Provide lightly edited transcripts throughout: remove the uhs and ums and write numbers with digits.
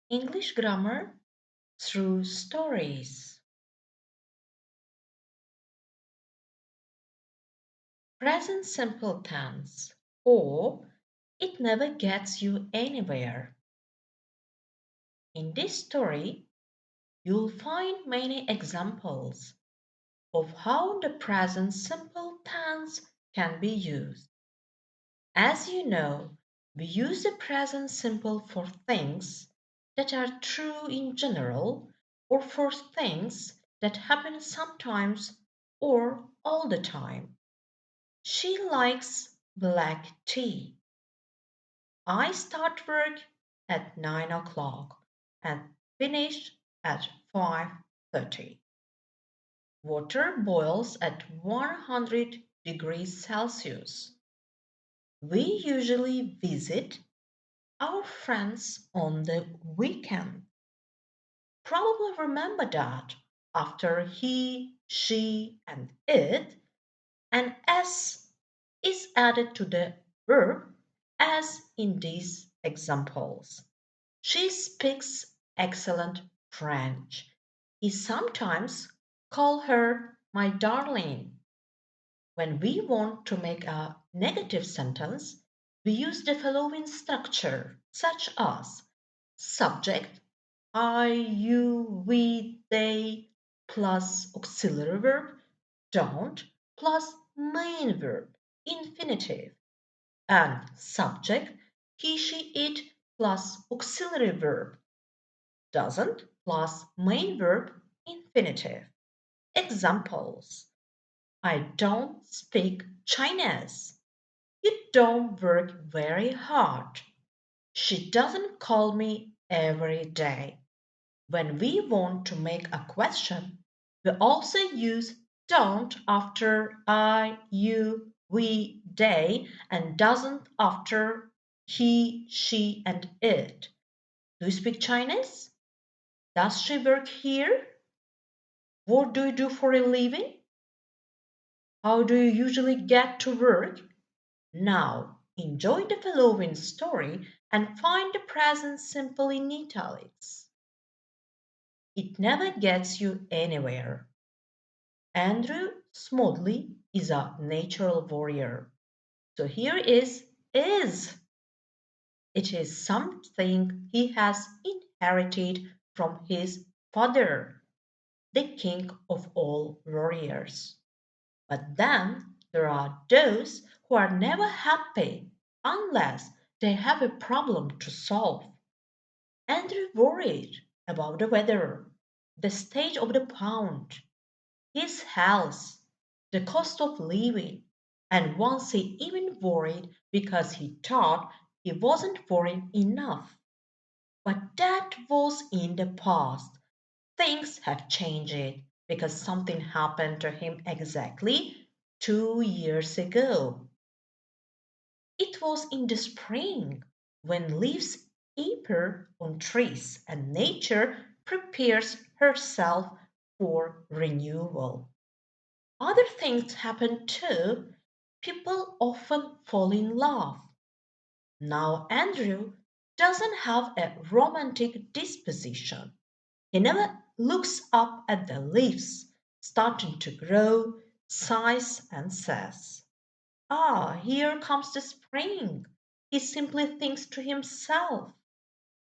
English grammar through stories. Present simple tense, or it never gets you anywhere. In this story, you'll find many examples of how the present simple tense can be used. As you know, we use the present simple for things that are true in general or for things that happen sometimes or all the time. She likes black tea. I start work at 9 o'clock and finish at 5:30. Water boils at 100 degrees Celsius. We usually visit our friends on the weekend. Probably remember that after he, she, and it, an S is added to the verb as in these examples. She speaks excellent French. He sometimes call her my darling. When we want to make a negative sentence, we use the following structure, such as subject, I, you, we, they, plus auxiliary verb, don't, plus main verb, infinitive, and subject, he, she, it, plus auxiliary verb, doesn't, plus main verb, infinitive. Examples: I don't speak Chinese. You don't work very hard. She doesn't call me every day. When we want to make a question, we also use don't after I, you, we, they, and doesn't after he, she, and it. Do you speak Chinese? Does she work here? What do you do for a living? How do you usually get to work? Now, enjoy the following story and find the present simple in italics. It never gets you anywhere. Andrew Smedley is a natural warrior. So here is. It is something he has inherited from his father, the king of all warriors. But then there are those who are never happy unless they have a problem to solve. Andrew worried about the weather, the state of the pound, his health, the cost of living, and once he even worried because he thought he wasn't worrying enough. But that was in the past. Things have changed because something happened to him exactly 2 years ago. It was in the spring when leaves appear on trees and nature prepares herself for renewal. Other things happen too. People often fall in love. Now, Andrew doesn't have a romantic disposition. He never looks up at the leaves starting to grow, sighs, and says, ah, here comes the spring. He simply thinks to himself,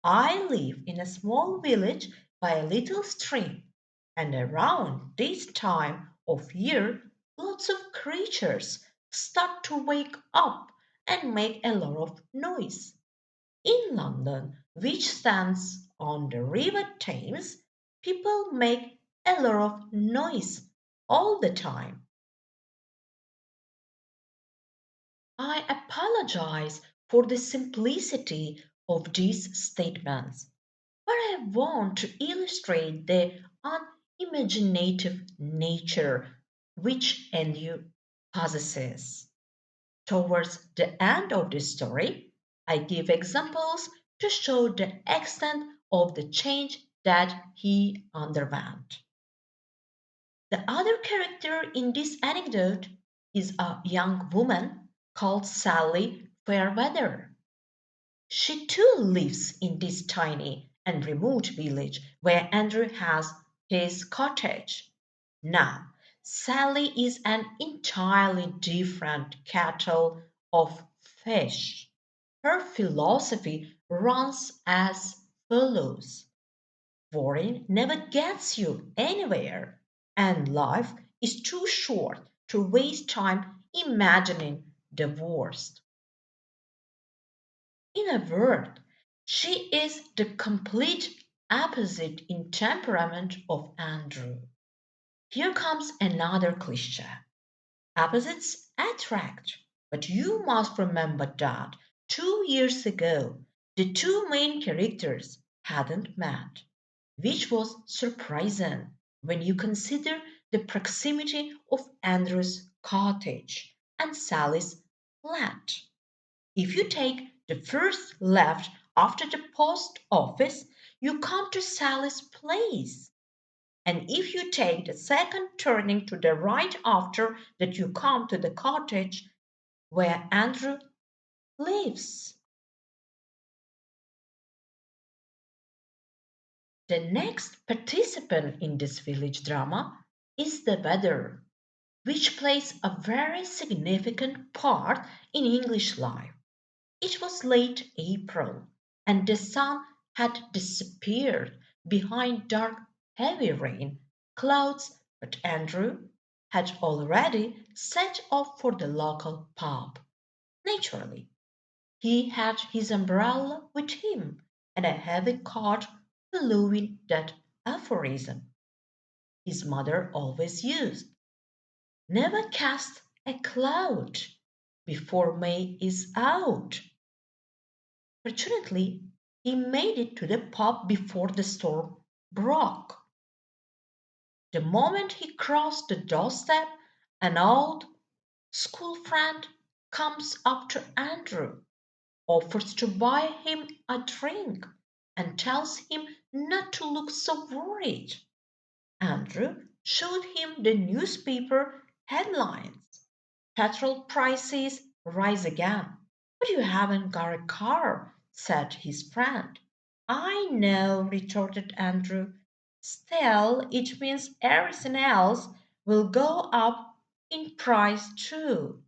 I live in a small village by a little stream, and around this time of year, lots of creatures start to wake up and make a lot of noise. In London, which stands on the River Thames, people make a lot of noise all the time. I apologize for the simplicity of these statements, but I want to illustrate the unimaginative nature which Andrew possesses. Towards the end of the story, I give examples to show the extent of the change that he underwent. The other character in this anecdote is a young woman called Sally Fairweather. She too lives in this tiny and remote village where Andrew has his cottage. Now, Sally is an entirely different kettle of fish. Her philosophy runs as follows: worrying never gets you anywhere, and life is too short to waste time imagining the worst. In a word, she is the complete opposite in temperament of Andrew. Here comes another cliche. Opposites attract. But you must remember that 2 years ago, the two main characters hadn't met, which was surprising when you consider the proximity of Andrew's cottage and Sally's flat. If you take the first left after the post office, you come to Sally's place. And if you take the second turning to the right after that, you come to the cottage where Andrew lives. The next participant in this village drama is the weather, which plays a very significant part in English life. It was late April, and the sun had disappeared behind dark, heavy rain clouds, but Andrew had already set off for the local pub. Naturally, he had his umbrella with him and a heavy coat following that aphorism his mother always used: never cast a cloud before May is out. Fortunately, he made it to the pub before the storm broke. The moment he crossed the doorstep, an old school friend comes up to Andrew, offers to buy him a drink, and tells him not to look so worried. Andrew showed him the newspaper headlines: petrol prices rise again. "But you haven't got a car," said his friend. "I know," retorted Andrew. "Still, it means everything else will go up in price too."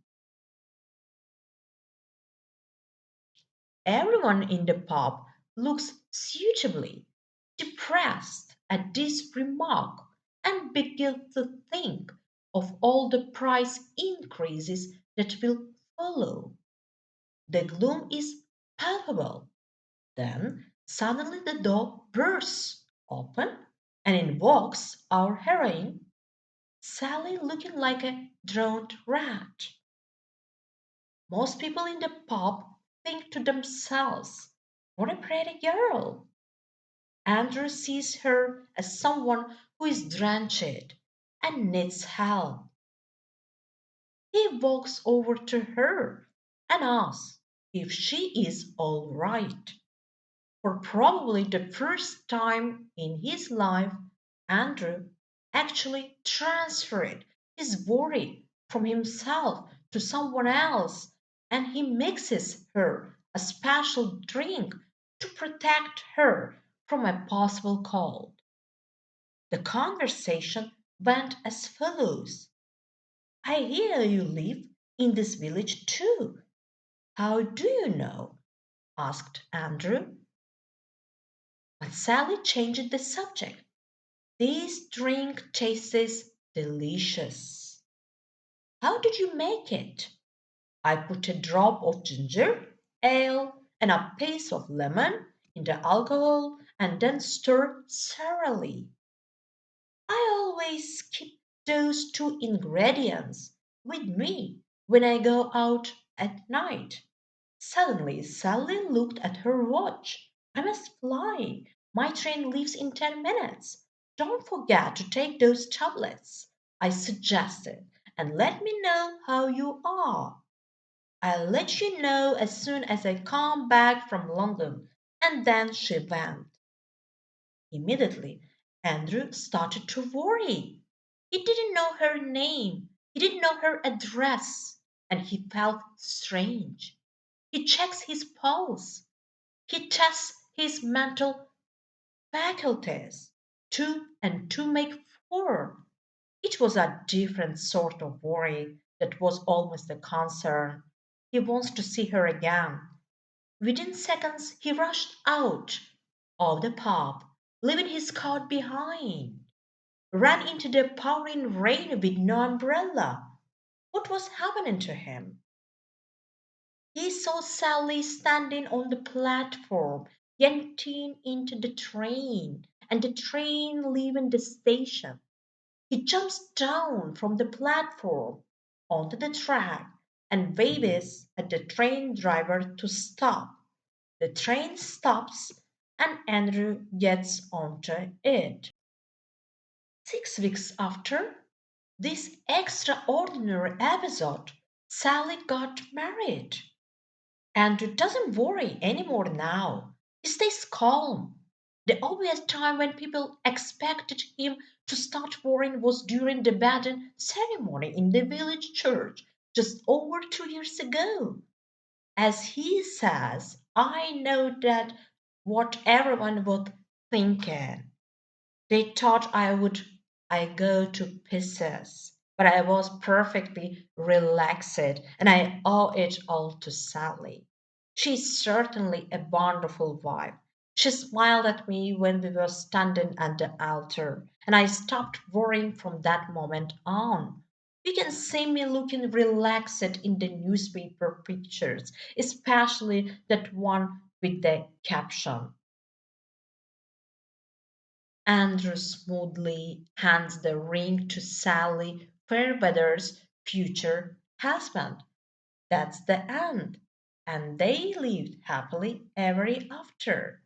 Everyone in the pub looks suitably depressed at this remark and begins to think of all the price increases that will follow. The gloom is palpable. Then suddenly the door bursts open, and in walks our heroine, Sally, looking like a drowned rat. Most people in the pub think to themselves, "What a pretty girl." Andrew sees her as someone who is drenched and needs help. He walks over to her and asks if she is all right. For probably the first time in his life, Andrew actually transferred his worry from himself to someone else, and he mixes her a special drink to protect her from a possible cold. The conversation went as follows: "I hear you live in this village too. How do you know?" asked Andrew. But Sally changed the subject. "This drink tastes delicious." "How did you make it?" "I put a drop of ginger ale and a piece of lemon in the alcohol and then stir thoroughly. I always keep those two ingredients with me when I go out at night." Suddenly Sally looked at her watch. "I must fly. My train leaves in 10 minutes. Don't forget to take those tablets," I suggested, "and let me know how you are." "I'll let you know as soon as I come back from London." And then she went. Immediately, Andrew started to worry. He didn't know her name, he didn't know her address, and he felt strange. He checks his pulse. He tests his mental faculties. Two and two make four. It was a different sort of worry that was almost a concern. He wants to see her again. Within seconds, he rushed out of the pub, leaving his coat behind. Ran into the pouring rain with no umbrella. What was happening to him? He saw Sally standing on the platform, getting into the train, and the train leaving the station. He jumps down from the platform onto the track and waves at the train driver to stop. The train stops and Andrew gets onto it. 6 weeks after this extraordinary episode, Sally got married. Andrew doesn't worry anymore now. He stays calm. The obvious time when people expected him to start worrying was during the wedding ceremony in the village church just over 2 years ago. As he says, I know that what everyone would thinking. They thought I go to pieces, but I was perfectly relaxed and I owe it all to Sally. She's certainly a wonderful wife. She smiled at me when we were standing at the altar, and I stopped worrying from that moment on. You can see me looking relaxed in the newspaper pictures, especially that one with the caption Andrew smoothly hands the ring to Sally Fairweather's future husband. That's the end. And they lived happily ever after.